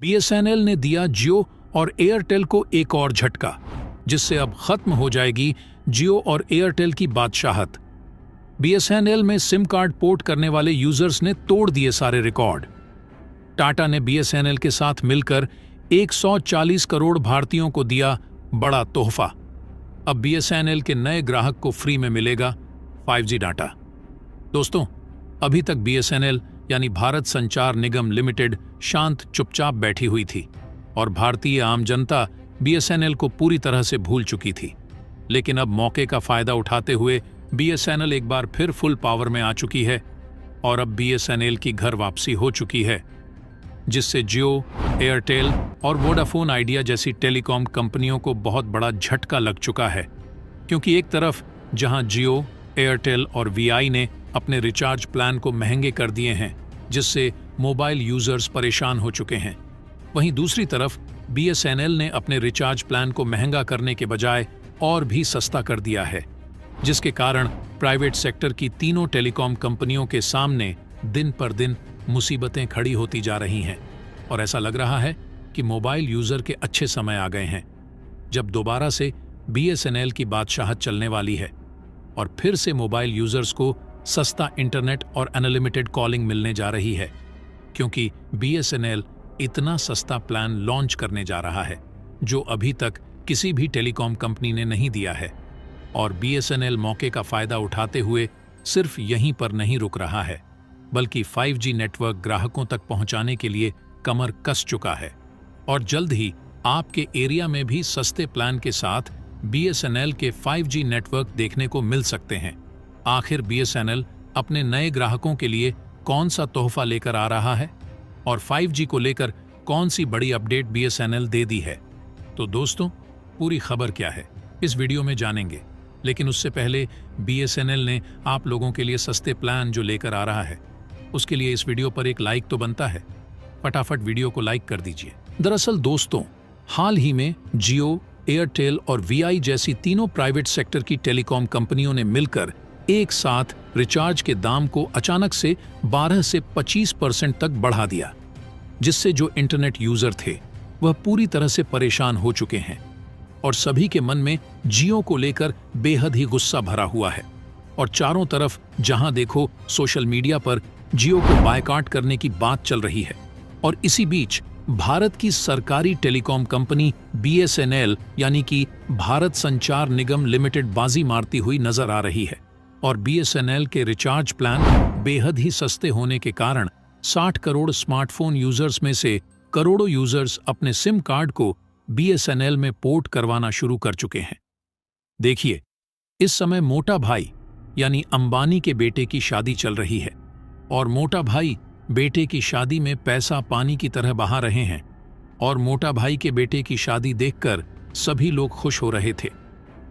BSNL ने दिया जियो और एयरटेल को एक और झटका, जिससे अब खत्म हो जाएगी जियो और एयरटेल की बादशाहत। बीएसएनएल में सिम कार्ड पोर्ट करने वाले यूजर्स ने तोड़ दिए सारे रिकॉर्ड। टाटा ने बीएसएनएल के साथ मिलकर 140 करोड़ भारतीयों को दिया बड़ा तोहफा। अब बीएसएनएल के नए ग्राहक को फ्री में मिलेगा 5G डाटा। दोस्तों, अभी तक बीएसएनएल यानी भारत संचार निगम लिमिटेड शांत चुपचाप बैठी हुई थी और भारतीय आम जनता बीएसएनएल को पूरी तरह से भूल चुकी थी। लेकिन अब मौके का फायदा उठाते हुए बीएसएनएल एक बार फिर फुल पावर में आ चुकी है और अब बीएसएनएल की घर वापसी हो चुकी है, जिससे जियो, एयरटेल और वोडाफोन आइडिया जैसी टेलीकॉम कंपनियों को बहुत बड़ा झटका लग चुका है। क्योंकि एक तरफ जहां जियो, एयरटेल और वीआई ने अपने रिचार्ज प्लान को महंगे कर दिए हैं, जिससे मोबाइल यूजर्स परेशान हो चुके हैं, वहीं दूसरी तरफ बीएसएनएल ने अपने रिचार्ज प्लान को महंगा करने के बजाय और भी सस्ता कर दिया है, जिसके कारण प्राइवेट सेक्टर की तीनों टेलीकॉम कंपनियों के सामने दिन पर दिन मुसीबतें खड़ी होती जा रही हैं। और ऐसा लग रहा है कि मोबाइल यूजर के अच्छे समय आ गए हैं, जब दोबारा से बीएसएनएल की बादशाहत चलने वाली है और फिर से मोबाइल यूजर्स को सस्ता इंटरनेट और अनलिमिटेड कॉलिंग मिलने जा रही है, क्योंकि बीएसएनएल इतना सस्ता प्लान लॉन्च करने जा रहा है जो अभी तक किसी भी टेलीकॉम कंपनी ने नहीं दिया है। और बीएसएनएल मौके का फायदा उठाते हुए सिर्फ यहीं पर नहीं रुक रहा है, बल्कि 5G नेटवर्क ग्राहकों तक पहुंचाने के लिए कमर कस चुका है। और जल्द ही आपके एरिया में भी सस्ते प्लान के साथ बीएसएनएल के 5G नेटवर्क देखने को मिल सकते हैं। आखिर बीएसएनएल अपने नए ग्राहकों के लिए कौन सा तोहफा लेकर आ रहा है और 5G को लेकर कौन सी बड़ी अपडेट बीएसएनएल दे दी है? तो दोस्तों, पूरी खबर क्या है इस वीडियो में जानेंगे। लेकिन उससे पहले बीएसएनएल ने आप लोगों के लिए सस्ते प्लान जो लेकर आ रहा है, उसके लिए इस वीडियो पर एक लाइक तो बनता है। फटाफट वीडियो को लाइक कर दीजिए। दरअसल दोस्तों, हाल ही में जियो, एयरटेल और वीआई जैसी तीनों प्राइवेट सेक्टर की टेलीकॉम कंपनियों ने मिलकर एक साथ रिचार्ज के दाम को अचानक से 12 से 25% तक बढ़ा दिया, जिससे जो इंटरनेट यूजर थे वह पूरी तरह से परेशान हो चुके हैं और सभी के मन में जियो को लेकर बेहद ही गुस्सा भरा हुआ है। और चारों तरफ जहां देखो सोशल मीडिया पर जियो को बायकॉट करने की बात चल रही है। और इसी बीच भारत की सरकारी टेलीकॉम कंपनी बीएसएनएल यानी कि भारत संचार निगम लिमिटेड बाजी मारती हुई नजर आ रही है। और बीएसएनएल के रिचार्ज प्लान बेहद ही सस्ते होने के कारण 60 करोड़ स्मार्टफोन यूजर्स में से करोड़ों यूजर्स अपने सिम कार्ड को बीएसएनएल में पोर्ट करवाना शुरू कर चुके हैं। देखिए, इस समय मोटा भाई यानी अंबानी के बेटे की शादी चल रही है और मोटा भाई बेटे की शादी में पैसा पानी की तरह बहा रहे हैं। और मोटा भाई के बेटे की शादी देखकर सभी लोग खुश हो रहे थे,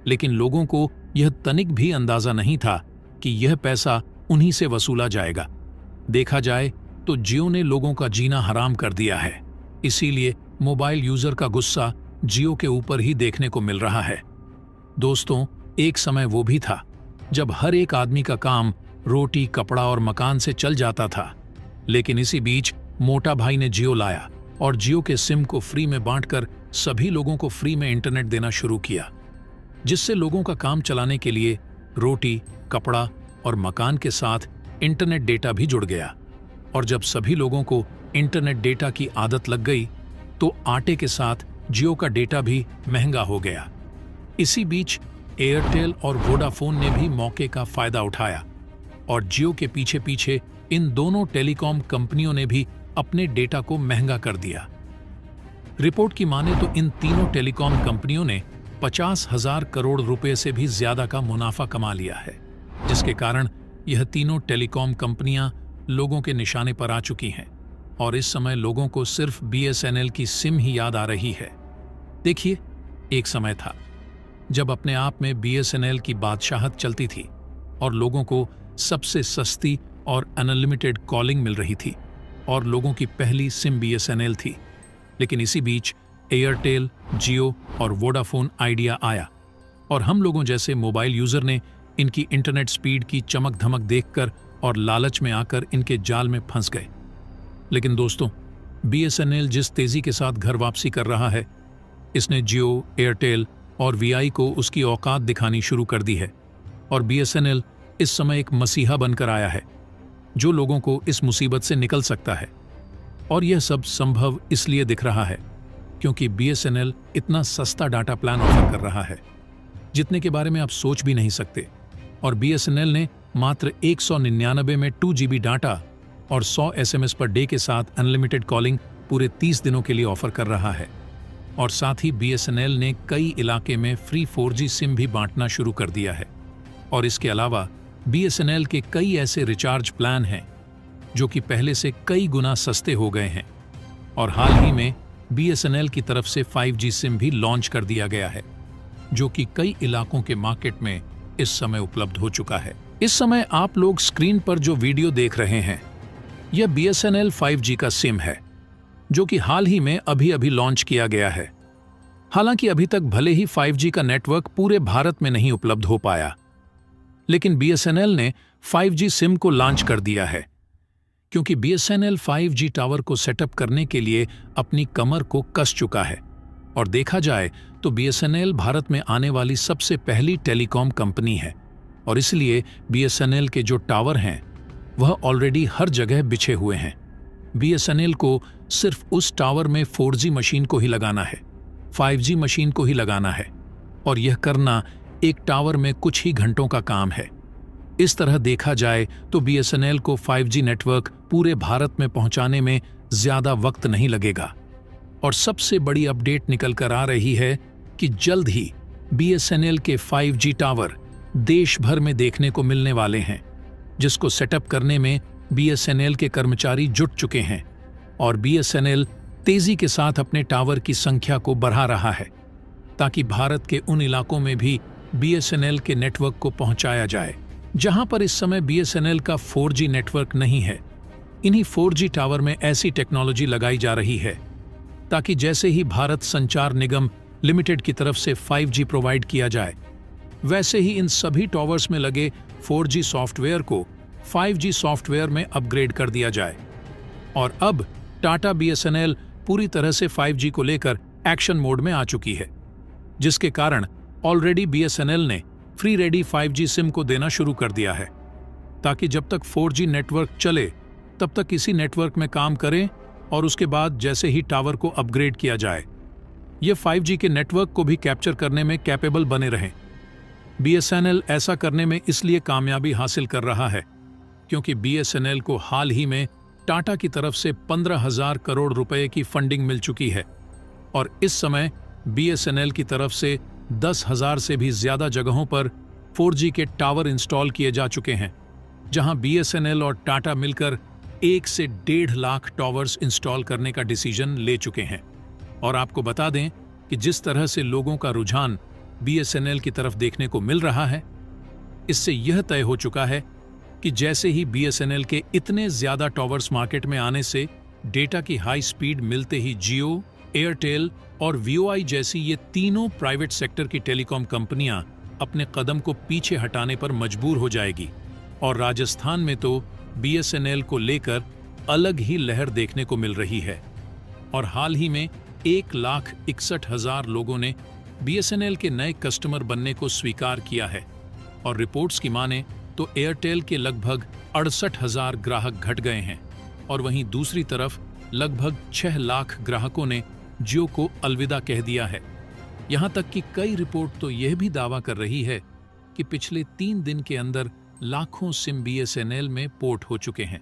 लेकिन लोगों को यह तनिक भी अंदाजा नहीं था कि यह पैसा उन्हीं से वसूला जाएगा। देखा जाए तो जियो ने लोगों का जीना हराम कर दिया है, इसीलिए मोबाइल यूजर का गुस्सा जियो के ऊपर ही देखने को मिल रहा है। दोस्तों, एक समय वो भी था जब हर एक आदमी का काम रोटी, कपड़ा और मकान से चल जाता था, लेकिन इसी बीच मोटा भाई ने जियो लाया और जियो के सिम को फ्री में बांटकर सभी लोगों को फ्री में इंटरनेट देना शुरू किया, जिससे लोगों का काम चलाने के लिए रोटी, कपड़ा और मकान के साथ इंटरनेट डेटा भी जुड़ गया। और जब सभी लोगों को इंटरनेट डेटा की आदत लग गई तो आटे के साथ जियो का डेटा भी महंगा हो गया। इसी बीच एयरटेल और वोडाफोन ने भी मौके का फायदा उठाया और जियो के पीछे पीछे इन दोनों टेलीकॉम कंपनियों ने भी अपने डेटा को महंगा कर दिया। रिपोर्ट की माने तो इन तीनों टेलीकॉम कंपनियों ने 50,000 करोड़ रुपए से भी ज्यादा का मुनाफा कमा लिया है, जिसके कारण यह तीनों टेलीकॉम कंपनियां लोगों के निशाने पर आ चुकी हैं और इस समय लोगों को सिर्फ बीएसएनएल की सिम ही याद आ रही है। देखिए, एक समय था जब अपने आप में बीएसएनएल की बादशाहत चलती थी और लोगों को सबसे सस्ती और अनलिमिटेड कॉलिंग मिल रही थी और लोगों की पहली सिम बीएसएनएल थी। लेकिन इसी बीच एयरटेल, जियो और वोडाफोन आइडिया आया और हम लोगों जैसे मोबाइल यूजर ने इनकी इंटरनेट स्पीड की चमक धमक देखकर और लालच में आकर इनके जाल में फंस गए। लेकिन दोस्तों, बीएसएनएल जिस तेजी के साथ घर वापसी कर रहा है, इसने जियो, एयरटेल और वीआई को उसकी औकात दिखानी शुरू कर दी है और बीएसएनएल इस समय एक मसीहा बनकर आया है जो लोगों को इस मुसीबत से निकल सकता है। और यह सब संभव इसलिए दिख रहा है क्योंकि बीएसएनएल इतना सस्ता डाटा प्लान ऑफर कर रहा है जितने के बारे में आप सोच भी नहीं सकते। और बीएसएनएल ने मात्र 199 में 2 GB डाटा और 100 SMS पर डे के साथ अनलिमिटेड कॉलिंग पूरे 30 दिनों के लिए ऑफर कर रहा है। और साथ ही बीएसएनएल ने कई इलाके में फ्री 4G सिम भी बांटना शुरू कर दिया है। और इसके अलावा बीएसएनएल के कई ऐसे रिचार्ज प्लान हैं जो कि पहले से कई गुना सस्ते हो गए हैं। और हाल ही में बीएसएनएल की तरफ से 5G सिम भी लॉन्च कर दिया गया है जो कि कई इलाकों के मार्केट में इस समय उपलब्ध हो चुका है। इस समय आप लोग स्क्रीन पर जो वीडियो देख रहे हैं यह बीएसएनएल 5G का सिम है जो कि हाल ही में अभी लॉन्च किया गया है। हालांकि अभी तक भले ही 5G का नेटवर्क पूरे भारत में नहीं उपलब्ध हो पाया, लेकिन बीएसएनएल ने 5G सिम को लॉन्च कर दिया है क्योंकि बीएसएनएल 5G टावर को सेटअप करने के लिए अपनी कमर को कस चुका है। और देखा जाए तो बीएसएनएल भारत में आने वाली सबसे पहली टेलीकॉम कंपनी है और इसलिए बीएसएनएल के जो टावर हैं वह ऑलरेडी हर जगह बिछे हुए हैं। बीएसएनएल को सिर्फ उस टावर में 4G मशीन को ही लगाना है, 5G मशीन को ही लगाना है और यह करना एक टावर में कुछ ही घंटों का काम है। इस तरह देखा जाए तो बीएसएनएल को 5G नेटवर्क पूरे भारत में पहुंचाने में ज्यादा वक्त नहीं लगेगा। और सबसे बड़ी अपडेट निकल कर आ रही है कि जल्द ही बीएसएनएल के 5G टावर देश भर में देखने को मिलने वाले हैं, जिसको सेटअप करने में बीएसएनएल के कर्मचारी जुट चुके हैं। और बीएसएनएल तेजी के साथ अपने टावर की संख्या को बढ़ा रहा है ताकि भारत के उन इलाकों में भी बीएसएनएल के नेटवर्क को पहुंचाया जाए जहां पर इस समय बीएसएनएल का 4G नेटवर्क नहीं है। इन्हीं 4G टावर में ऐसी टेक्नोलॉजी लगाई जा रही है ताकि जैसे ही भारत संचार निगम लिमिटेड की तरफ से 5G प्रोवाइड किया जाए, वैसे ही इन सभी टावर्स में लगे 4G सॉफ्टवेयर को 5G सॉफ्टवेयर में अपग्रेड कर दिया जाए। और अब टाटा बीएसएनएल पूरी तरह से 5G को लेकर एक्शन मोड में आ चुकी है, जिसके कारण ऑलरेडी बीएसएनएल ने फ्री रेडी 5G सिम को देना शुरू कर दिया है ताकि जब तक 4G नेटवर्क चले तब तक इसी नेटवर्क में काम करें और उसके बाद जैसे ही टावर को अपग्रेड किया जाए ये 5G के नेटवर्क को भी कैप्चर करने में कैपेबल बने रहें। बीएसएनएल ऐसा करने में इसलिए कामयाबी हासिल कर रहा है क्योंकि बीएसएनएल को हाल ही में टाटा की तरफ से 15,000 करोड़ रुपए की फंडिंग मिल चुकी है और इस समय बीएसएनएल की तरफ से 10,000 से भी ज्यादा जगहों पर 4G के टावर इंस्टॉल किए जा चुके हैं, जहां बीएसएनएल और टाटा मिलकर 1 से 1.5 लाख टावर्स इंस्टॉल करने का डिसीजन ले चुके हैं। और आपको बता दें कि जिस तरह से लोगों का रुझान बीएसएनएल की तरफ देखने को मिल रहा है, इससे यह तय हो चुका है कि जैसे ही बीएसएनएल के इतने ज्यादा टावर्स मार्केट में आने से डेटा की हाई स्पीड मिलते ही जियो, एयरटेल और वीओआई जैसी ये तीनों प्राइवेट सेक्टर की टेलीकॉम कंपनियां अपने कदम को पीछे हटाने पर मजबूर हो जाएगी। और राजस्थान में तो बीएसएनएल को लेकर अलग ही लहर देखने को मिल रही है और हाल ही में 1,61,000 लोगों ने बीएसएनएल के नए कस्टमर बनने को स्वीकार किया है। और रिपोर्ट्स की माने तो एयरटेल के लगभग 68,000 ग्राहक घट गए हैं और वहीं दूसरी तरफ लगभग 6 लाख ग्राहकों ने जियो को अलविदा कह दिया है। यहां तक कि कई रिपोर्ट तो यह भी दावा कर रही है कि पिछले 3 दिन के अंदर लाखों सिम बीएसएनएल में पोर्ट हो चुके हैं।